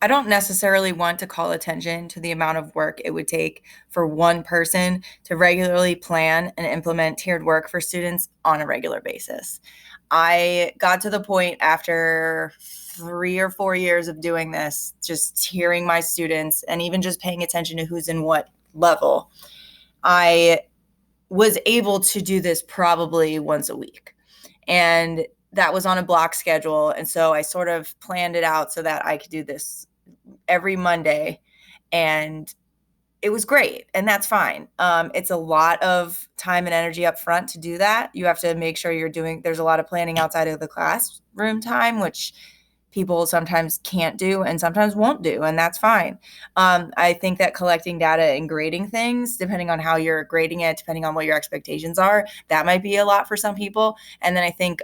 I don't necessarily want to call attention to the amount of work it would take for one person to regularly plan and implement tiered work for students on a regular basis. I got to the point after 3 or 4 years of doing this, just hearing my students and even just paying attention to who's in what level. I was able to do this probably once a week. And that was on a block schedule. And so I sort of planned it out so that I could do this every Monday. And it was great. And that's fine. It's a lot of time and energy up front to do that. You have to make sure there's a lot of planning outside of the classroom time, which people sometimes can't do and sometimes won't do, and that's fine. I think that collecting data and grading things, depending on how you're grading it, depending on what your expectations are, that might be a lot for some people. And then I think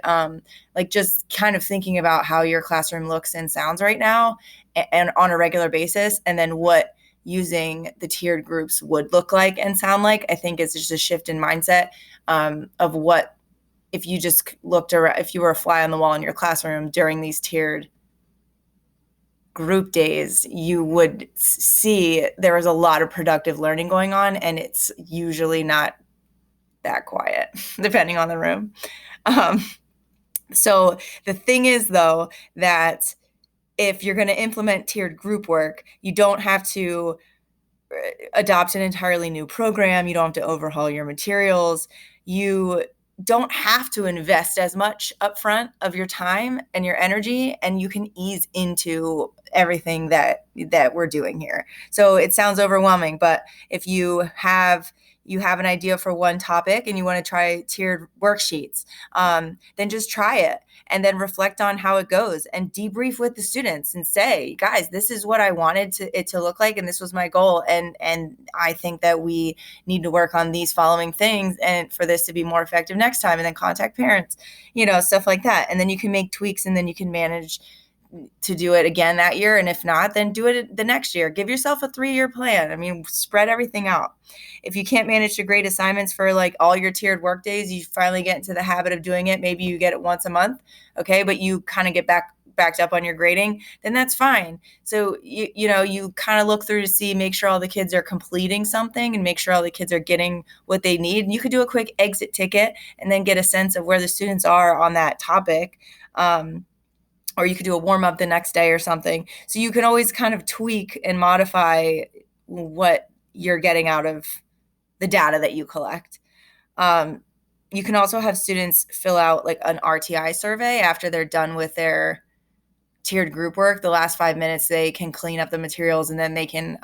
like just kind of thinking about how your classroom looks and sounds right now and on a regular basis, and then what using the tiered groups would look like and sound like, I think it's just a shift in mindset of what if you just looked around, if you were a fly on the wall in your classroom during these tiered group days, you would see there was a lot of productive learning going on, and it's usually not that quiet, depending on the room. So the thing is, though, that if you're going to implement tiered group work, you don't have to adopt an entirely new program. You don't have to overhaul your materials. You don't have to invest as much upfront of your time and your energy, and you can ease into everything that we're doing here. So it sounds overwhelming, but if you have an idea for one topic and you want to try tiered worksheets, then just try it and then reflect on how it goes and debrief with the students and say, guys, this is what I wanted it to look like, and this was my goal, and I think that we need to work on these following things and for this to be more effective next time, and then contact parents, stuff like that. And then you can make tweaks, and then you can manage to do it again that year. And if not, then do it the next year. Give yourself a 3-year plan. I mean, spread everything out. If you can't manage to grade assignments for like all your tiered work days, you finally get into the habit of doing it. Maybe you get it once a month. Okay. But you kind of get backed up on your grading, then that's fine. So you kind of look through to see, make sure all the kids are completing something and make sure all the kids are getting what they need. And you could do a quick exit ticket and then get a sense of where the students are on that topic. Or you could do a warm up the next day or something. So you can always kind of tweak and modify what you're getting out of the data that you collect. You can also have students fill out like an RTI survey after they're done with their tiered group work. The last 5 minutes, they can clean up the materials, and then they can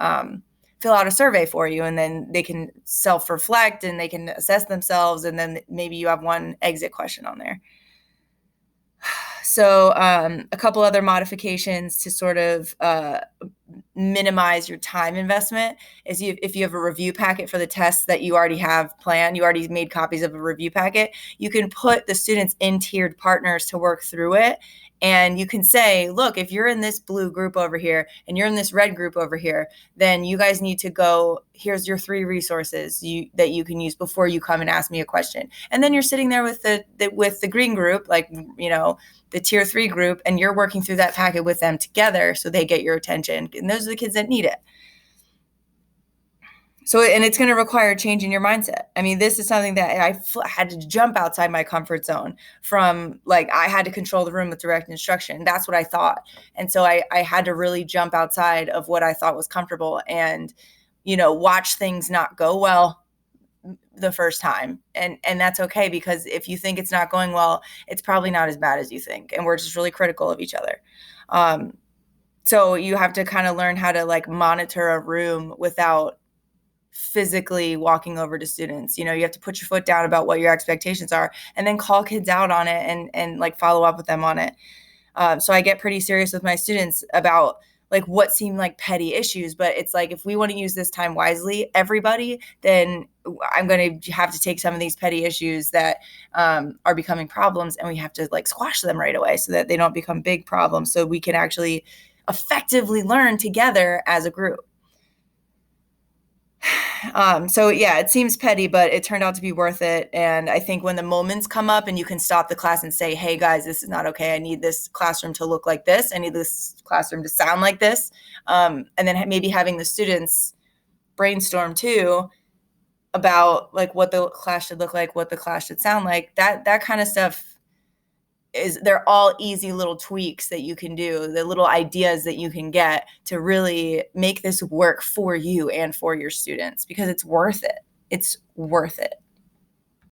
fill out a survey for you, and then they can self-reflect and they can assess themselves, and then maybe you have one exit question on there. So a couple other modifications to sort of minimize your time investment is if you have a review packet for the tests that you already have planned, you already made copies of a review packet, you can put the students in tiered partners to work through it. And you can say, look, if you're in this blue group over here and you're in this red group over here, then you guys need to go, here's your 3 resources that you can use before you come and ask me a question. And then you're sitting there with the green group, like, the tier 3 group, and you're working through that packet with them together so they get your attention. And those are the kids that need it. So, and it's going to require a change in your mindset. I mean, this is something that I had to jump outside my comfort zone from, like, I had to control the room with direct instruction. That's what I thought. And so I had to really jump outside of what I thought was comfortable and, watch things not go well the first time. And that's okay, because if you think it's not going well, it's probably not as bad as you think. And we're just really critical of each other. So you have to kind of learn how to like monitor a room without physically walking over to students. You have to put your foot down about what your expectations are and then call kids out on it and like follow up with them on it. So I get pretty serious with my students about like what seem like petty issues, but it's like, if we want to use this time wisely, everybody, then I'm going to have to take some of these petty issues that are becoming problems, and we have to like squash them right away so that they don't become big problems, so we can actually effectively learn together as a group. So yeah, it seems petty, but it turned out to be worth it. And I think when the moments come up and you can stop the class and say, hey guys, this is not okay. I need this classroom to look like this. I need this classroom to sound like this. And then maybe having the students brainstorm too about like what the class should look like, what the class should sound like. That kind of stuff they're all easy little tweaks that you can do, the little ideas that you can get to really make this work for you and for your students, because it's worth it. It's worth it.